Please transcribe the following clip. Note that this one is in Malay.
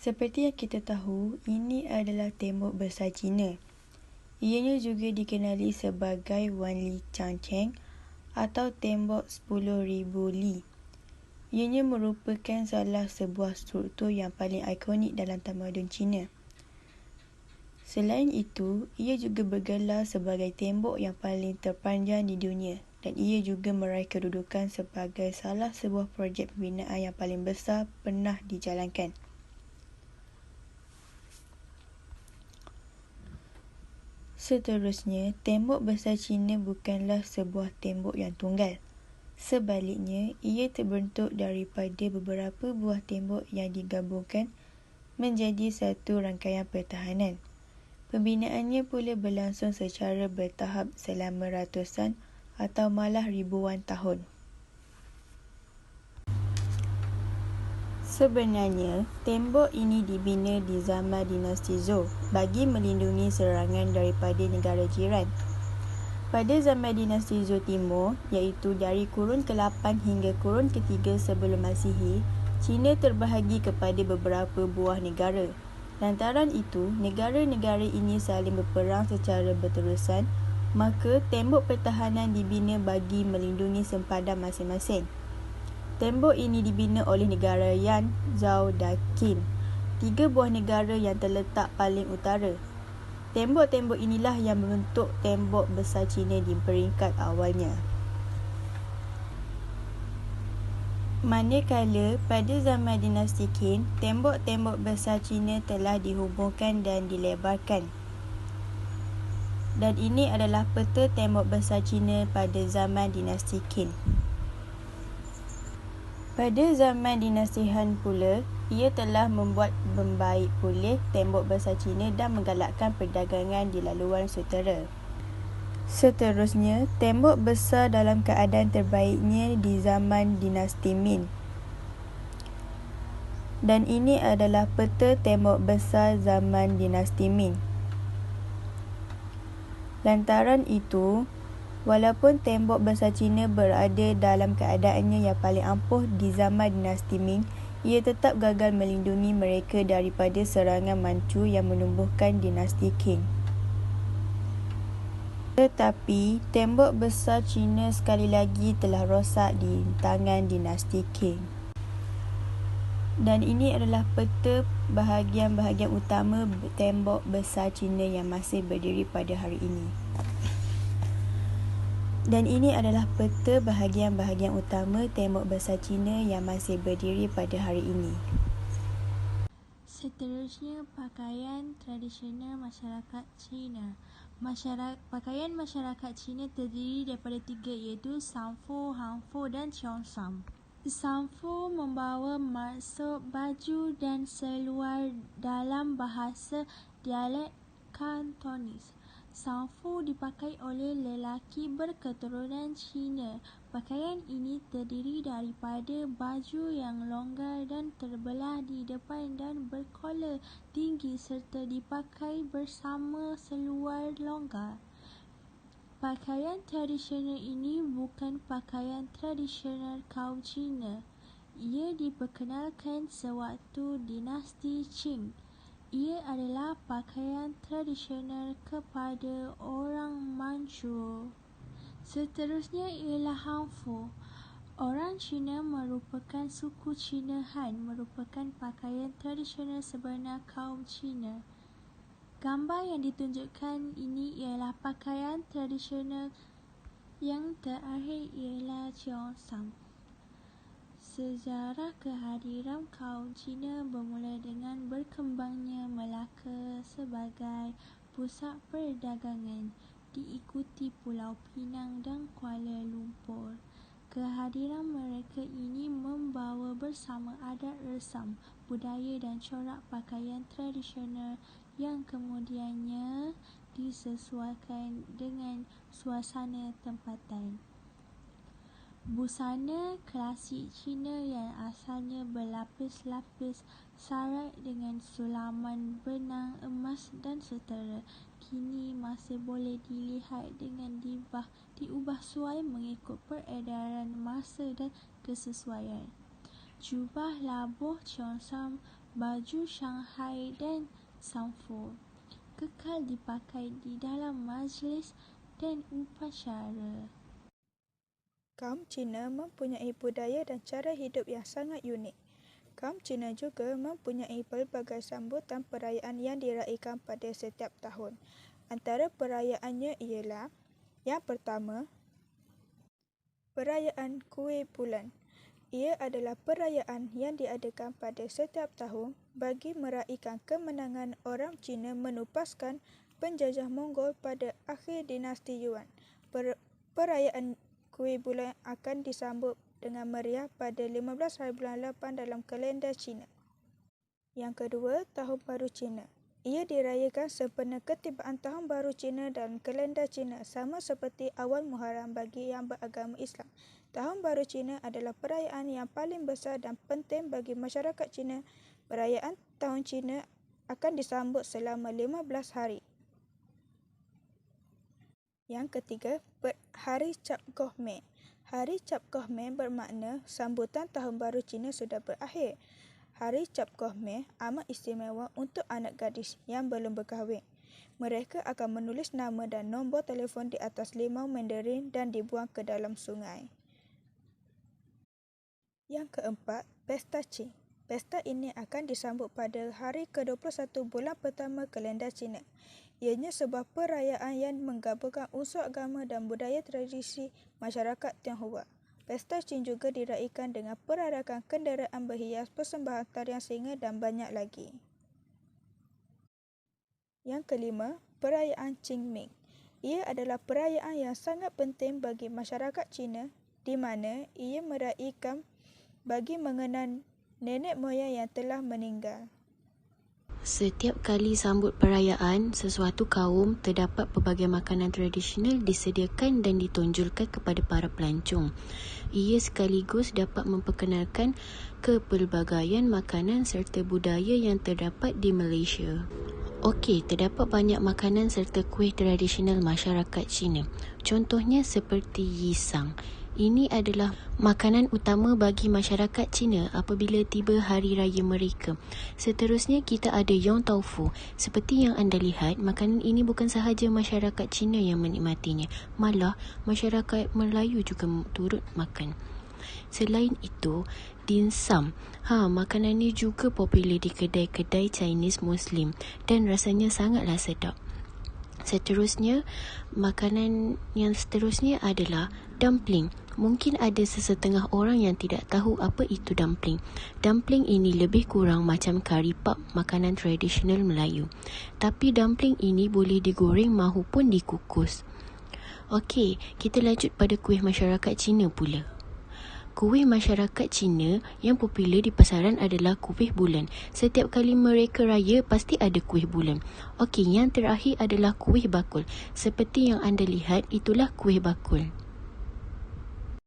Seperti yang kita tahu, ini adalah tembok besar Cina. Ianya juga dikenali sebagai Wan Li Chang Cheng atau tembok 10,000 li. Ianya merupakan salah sebuah struktur yang paling ikonik dalam tamadun Cina. Selain itu, ia juga bergelar sebagai tembok yang paling terpanjang di dunia dan ia juga meraih kedudukan sebagai salah sebuah projek pembinaan yang paling besar pernah dijalankan. Seterusnya, tembok besar Cina bukanlah sebuah tembok yang tunggal. Sebaliknya, ia terbentuk daripada beberapa buah tembok yang digabungkan menjadi satu rangkaian pertahanan. Pembinaannya pula berlangsung secara bertahap selama ratusan atau malah ribuan tahun. Sebenarnya, tembok ini dibina di zaman dinasti Zhou bagi melindungi serangan daripada negara jiran. Pada zaman dinasti Zhou Timur, iaitu dari kurun ke-8 hingga kurun ke-3 sebelum Masihi, China terbahagi kepada beberapa buah negara. Lantaran itu, negara-negara ini saling berperang secara berterusan, maka tembok pertahanan dibina bagi melindungi sempadan masing-masing. Tembok ini dibina oleh negara Yan, Zhou dan Qin, 3 buah negara yang terletak paling utara. Tembok-tembok inilah yang membentuk tembok besar Cina di peringkat awalnya. Manakala pada zaman dinasti Qin, tembok-tembok besar Cina telah dihubungkan dan dilebarkan. Dan ini adalah peta tembok besar Cina pada zaman dinasti Qin. Pada zaman dinasti Han pula, ia telah membuat membaik pulih tembok besar Cina dan menggalakkan perdagangan di laluan sutera. Seterusnya, tembok besar dalam keadaan terbaiknya di zaman dinasti Ming. Dan ini adalah peta tembok besar zaman dinasti Ming. Lantaran itu, walaupun tembok besar Cina berada dalam keadaannya yang paling ampuh di zaman dinasti Ming, ia tetap gagal melindungi mereka daripada serangan Manchu yang menumbuhkan dinasti Qing. Tetapi, tembok besar Cina sekali lagi telah rosak di tangan dinasti Qing. Dan ini adalah peta bahagian-bahagian utama tembok besar Cina yang masih berdiri pada hari ini. Dan ini adalah peta bahagian-bahagian utama tembok besar Cina yang masih berdiri pada hari ini. Seterusnya, pakaian tradisional masyarakat Cina. Pakaian masyarakat Cina terdiri daripada 3 iaitu Sanfu, Hanfu dan Cheongsam. Sanfu membawa maksud baju dan seluar dalam bahasa dialek Kantonis. Sanfu dipakai oleh lelaki berketurunan Cina. Pakaian ini terdiri daripada baju yang longgar dan terbelah di depan dan berkolar tinggi serta dipakai bersama seluar longgar. Pakaian tradisional ini bukan pakaian tradisional kaum Cina. Ia diperkenalkan sewaktu dinasti Qing. Ia adalah pakaian tradisional kepada orang Manchu. Seterusnya ialah Hanfu. Orang Cina merupakan suku Cina Han merupakan pakaian tradisional sebenar kaum Cina. Gambar yang ditunjukkan ini ialah pakaian tradisional yang terakhir ialah Cheongsam. Sejarah kehadiran kaum Cina bermula dengan berkembangnya Melaka sebagai pusat perdagangan, diikuti Pulau Pinang dan Kuala Lumpur. Kehadiran mereka ini membawa bersama adat resam, budaya dan corak pakaian tradisional yang kemudiannya disesuaikan dengan suasana tempatan. Busana klasik Cina yang asalnya berlapis-lapis sarat dengan sulaman benang emas dan sutera, kini masih boleh dilihat dengan diubah suai mengikut peredaran masa dan kesesuaian. Jubah labuh Cheongsam baju Shanghai dan Sanfu kekal dipakai di dalam majlis dan upacara. Kaum Cina mempunyai budaya dan cara hidup yang sangat unik. Kaum Cina juga mempunyai pelbagai sambutan perayaan yang diraikan pada setiap tahun. Antara perayaannya ialah: yang pertama, perayaan Kuih Bulan. Ia adalah perayaan yang diadakan pada setiap tahun bagi meraihkan kemenangan orang Cina menupaskan penjajah Mongol pada akhir dinasti Yuan. Perayaan Kuih Bulan akan disambut dengan meriah pada 15 hari bulan 8 dalam kalender Cina. Yang kedua, Tahun Baru Cina. Ia dirayakan sempena ketibaan Tahun Baru Cina dalam kalender Cina, sama seperti awal Muharram bagi yang beragama Islam. Tahun Baru Cina adalah perayaan yang paling besar dan penting bagi masyarakat Cina. Perayaan Tahun Cina akan disambut selama 15 hari. Yang ketiga, Hari Cap Gome. Hari Cap Gome bermakna sambutan Tahun Baru Cina sudah berakhir. Hari Cap Gome amat istimewa untuk anak gadis yang belum berkahwin. Mereka akan menulis nama dan nombor telefon di atas limau mandarin dan dibuang ke dalam sungai. Yang keempat, Pesta Qing. Pesta ini akan disambut pada hari ke-21 bulan pertama kalender Cina. Ianya sebuah perayaan yang menggabungkan unsur agama dan budaya tradisi masyarakat Tionghoa. Pesta Qing juga diraikan dengan perarakan kenderaan berhias, persembahan tarian singa dan banyak lagi. Yang kelima, perayaan Qingming. Ia adalah perayaan yang sangat penting bagi masyarakat Cina di mana ia meraihkan bagi mengenang nenek moyang yang telah meninggal. Setiap kali sambut perayaan, sesuatu kaum terdapat pelbagai makanan tradisional disediakan dan ditonjolkan kepada para pelancong. Ia sekaligus dapat memperkenalkan kepelbagaian makanan serta budaya yang terdapat di Malaysia. Okey, terdapat banyak makanan serta kuih tradisional masyarakat Cina. Contohnya seperti yisang. Ini adalah makanan utama bagi masyarakat Cina apabila tiba hari raya mereka. Seterusnya kita ada Yong Tau Fu. Seperti yang anda lihat, makanan ini bukan sahaja masyarakat Cina yang menikmatinya, malah masyarakat Melayu juga turut makan. Selain itu, dim sum. Makanan ini juga popular di kedai-kedai Chinese Muslim dan rasanya sangatlah sedap. Seterusnya, makanan yang seterusnya adalah dumpling. Mungkin ada sesetengah orang yang tidak tahu apa itu dumpling. Dumpling ini lebih kurang macam kari pap, makanan tradisional Melayu. Tapi dumpling ini boleh digoreng mahupun dikukus. Okey, kita lanjut pada kuih masyarakat Cina pula. Kuih masyarakat Cina yang popular di pasaran adalah kuih bulan. Setiap kali mereka raya, pasti ada kuih bulan. Okey, yang terakhir adalah kuih bakul. Seperti yang anda lihat, itulah kuih bakul.